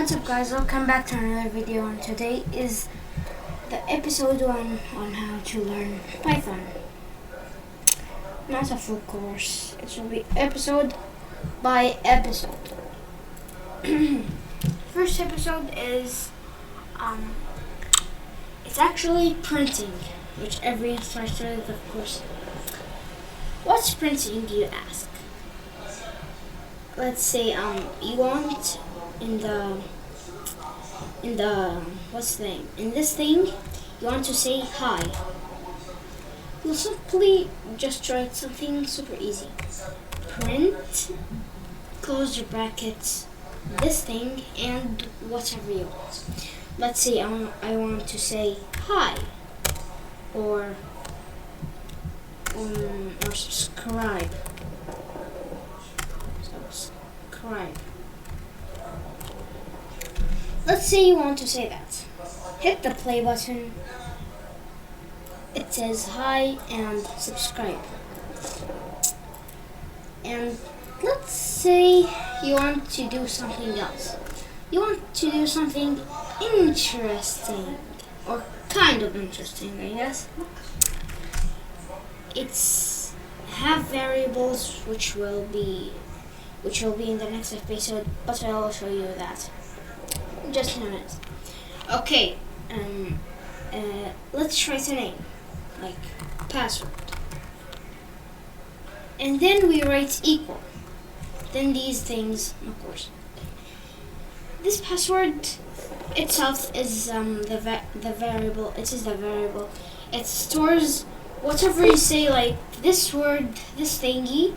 What's up guys, welcome back to another video, and today is the episode 1 on how to learn Python. Not a full course, it will be episode by episode. First episode is it's actually printing, which every starts with, of course. What's printing, you ask? Let's say you want in this thing you want to say hi. You'll simply just write something super easy. Print, close your brackets, this thing, and whatever you want. Let's say I want to say hi, or subscribe. Subscribe. Let's say you want to say that. Hit the play button. It says hi and subscribe. And let's say you want to do something else. You want to do something interesting, or kind of interesting, I guess. It's have variables which will be in the next episode, but I will show you that just in a minute. Okay, let's write a name, like password, and then we write equal. Then these things, of course. This password itself is the variable. It is the variable. It stores whatever you say, like this word, this thingy.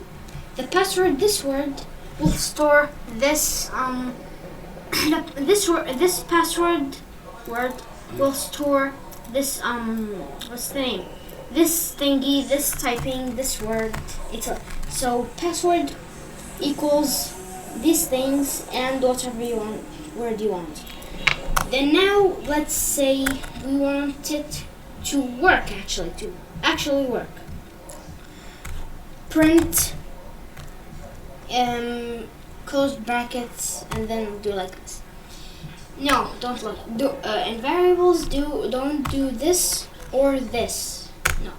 The password, this word, will store this this password word will store this what's the name? This thingy, this typing, this word. So password equals these things and whatever you want, word you want. Then now let's say we want it to work, actually work. Print close brackets, and then do like this. No, don't look. In variables, don't do this or this. No,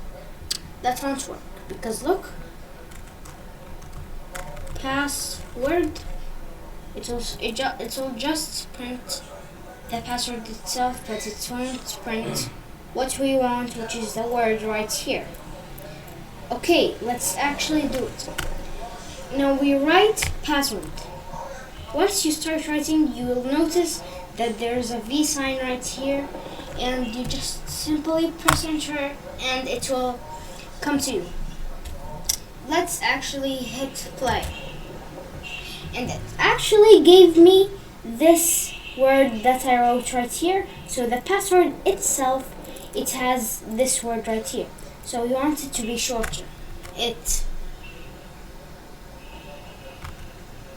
that won't work, because look, password. It will just print the password itself, but it won't print what we want, which is the word right here. Okay, let's actually do it. Now we write password. Once you start writing, you will notice that there's a V sign right here, and you just simply press enter and it will come to you. Let's actually hit play. And it actually gave me this word that I wrote right here. So the password itself, it has this word right here. So we want it to be shorter.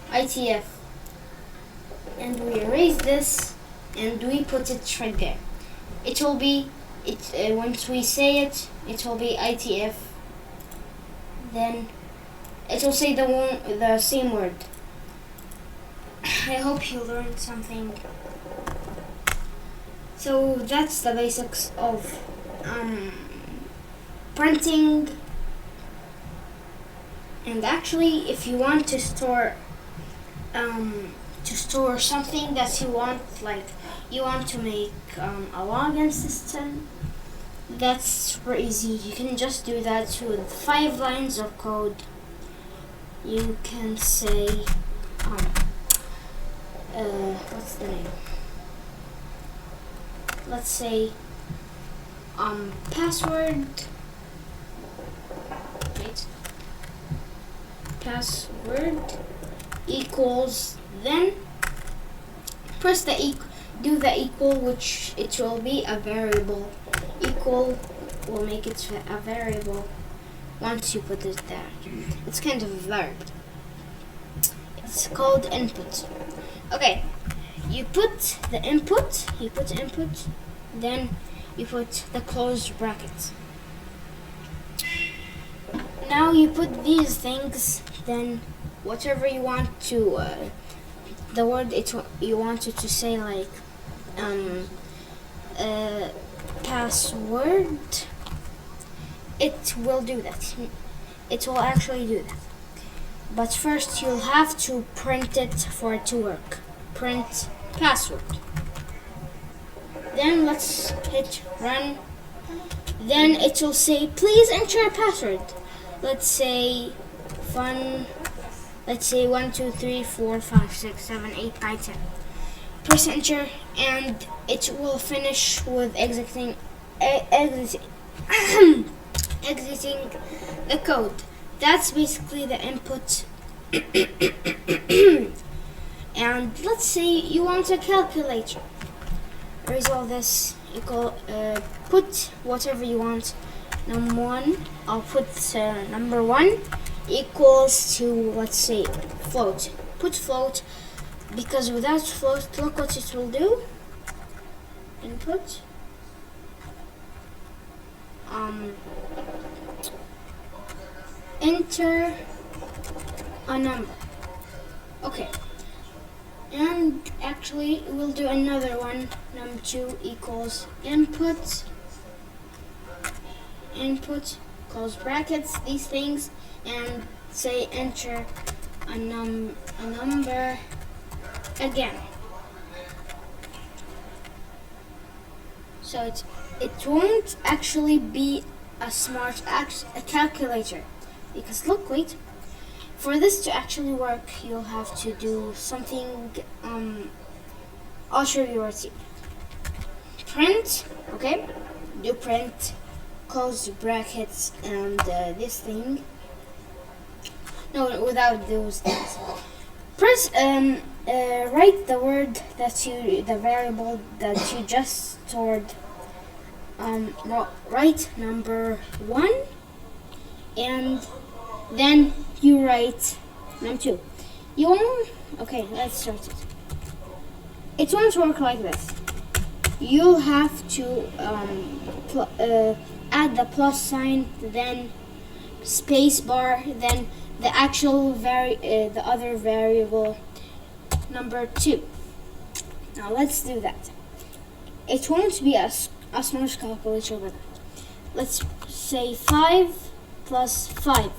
ITF, and we erase this and we put it right there. It will be once we say it, it will be ITF. Then it will say the same word. I hope you learned something. So that's the basics of printing. And actually, if you want to store something that you want, like you want to make a login system, that's super easy. You can just do that with 5 lines of code. You can say what's the name? Let's say password. Wait. Password equals, then press do the equal, which it will be a variable. Equal will make it a variable once you put it there. It's kind of a verb. It's called input. Okay, you put the input, then you put the closed brackets. Now you put these things, then whatever you want to the word you wanted to say, like password, it will do that. It will actually do that. But first you'll have to print it for it to work. Print password. Then let's hit run. Then it will say, please enter a password. Let's say 1, 2, 3, 4, 5, 6, 7, 8, 9, 10. Press enter and it will finish with exiting exiting the code. That's basically the input. And let's say you want a calculator. Resolve this. Put whatever you want. Number 1. I'll put number 1 equals to, let's say, float. Put float, because without float, look what it will do. Input. Enter a number. Okay. And actually we'll do another one. Number 2 equals input, close brackets, these things, and say enter a number again. So it won't actually be a calculator, because look, wait. For this to actually work, you'll have to do something. I'll show you right here. Print, okay? Do print, close brackets, and this thing. No, without those things. Press, write the word the variable that you just stored. Write number 1, and then you write number 2. Okay, let's start it. It won't work like this. You'll have to add the plus sign, then space bar, then the actual the other variable, number 2. Now let's do that. It won't be a smart calculator with that. Let's say 5 plus 5.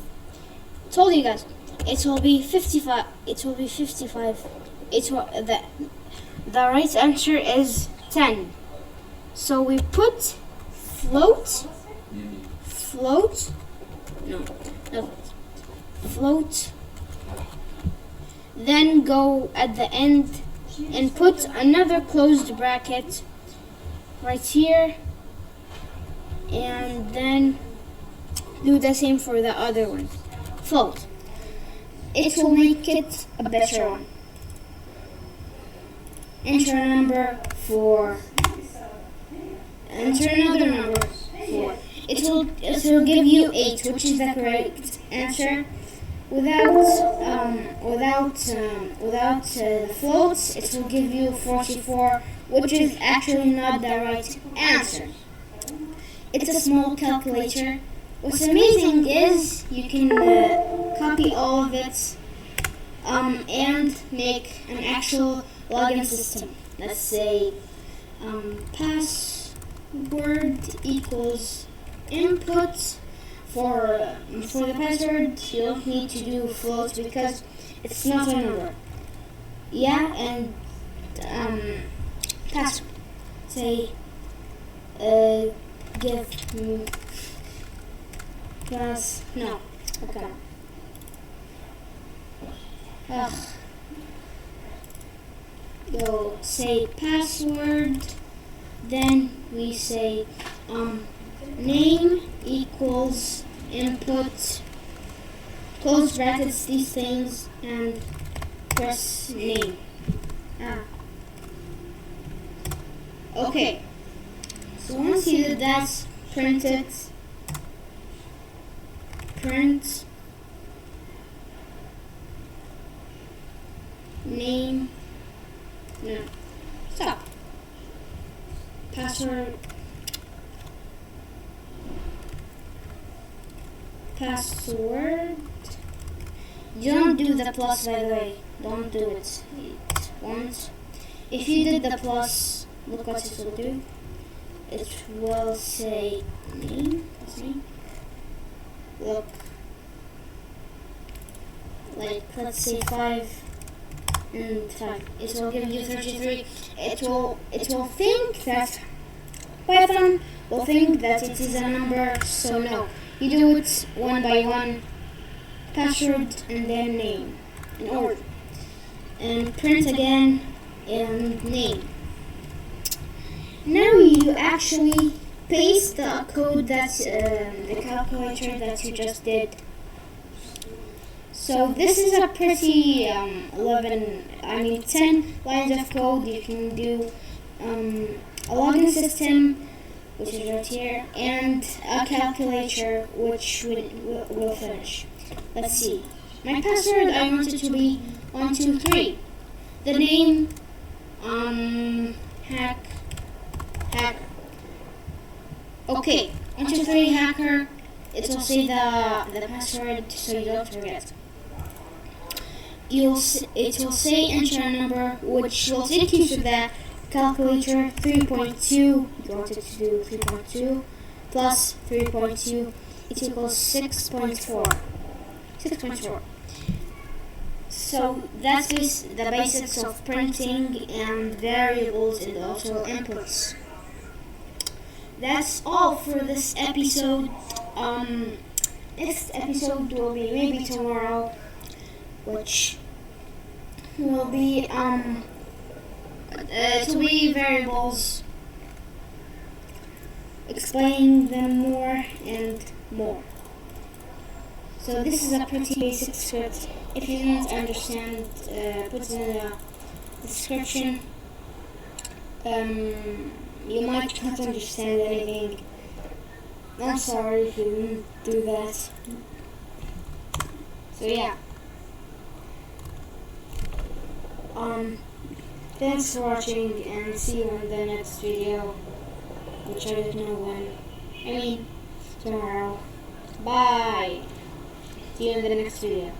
Told you guys, it will be 55. It will be 55. The right answer is 10. So we put float. Then go at the end and put another closed bracket right here, and then do the same for the other one. Float. It will make it a better one. Enter a number 4. Enter another number 4. It will give you 8, which is the correct answer. Without the floats, it will give you 44, which is actually not the right answer. It's a small calculator. What's amazing is you can copy all of it and make an actual login system. Let's say password equals input. For the password, you don't need to do float because it's not a number. Yeah, and password. Say give me plus no. Okay. Go say password. Then we say name equals input, close brackets, these things, and press name. Okay, so once you did that, print it. Print name. No, stop. Password. Password. Don't do the plus, by the way. Don't do it. want. If you did the plus, look what it will do. It will say name. That's me. Look, like let's say 5 and 5. It will give you 33. It will think that Python will think that it is a number. So no, you do it one by one. Password and then name in order, and print again and name. Now you actually paste the code that the calculator that you just did. So this is a pretty 10 lines of code. You can do a login system, which is right here, and a calculator, which will finish. Let's see. My password, I want it to be 123. The name, hacker. Okay, 123 hacker. It will say the password so you don't forget. It will say enter a number, which will take you to the calculator. 3.2. You want it to do 3.2 plus 3.2. It equals 6.4. 6.4. So that's the basics of printing and variables and also inputs. That's all for this episode. Next episode will be maybe tomorrow, which will be it will be variables, explaining them more and more. So this is a pretty basic script. If you don't understand, put it in the description. You might not understand anything. I'm sorry if you didn't do that. So yeah. Thanks for watching, and see you in the next video, which I don't know when. I mean, tomorrow. Bye. See you in the next video.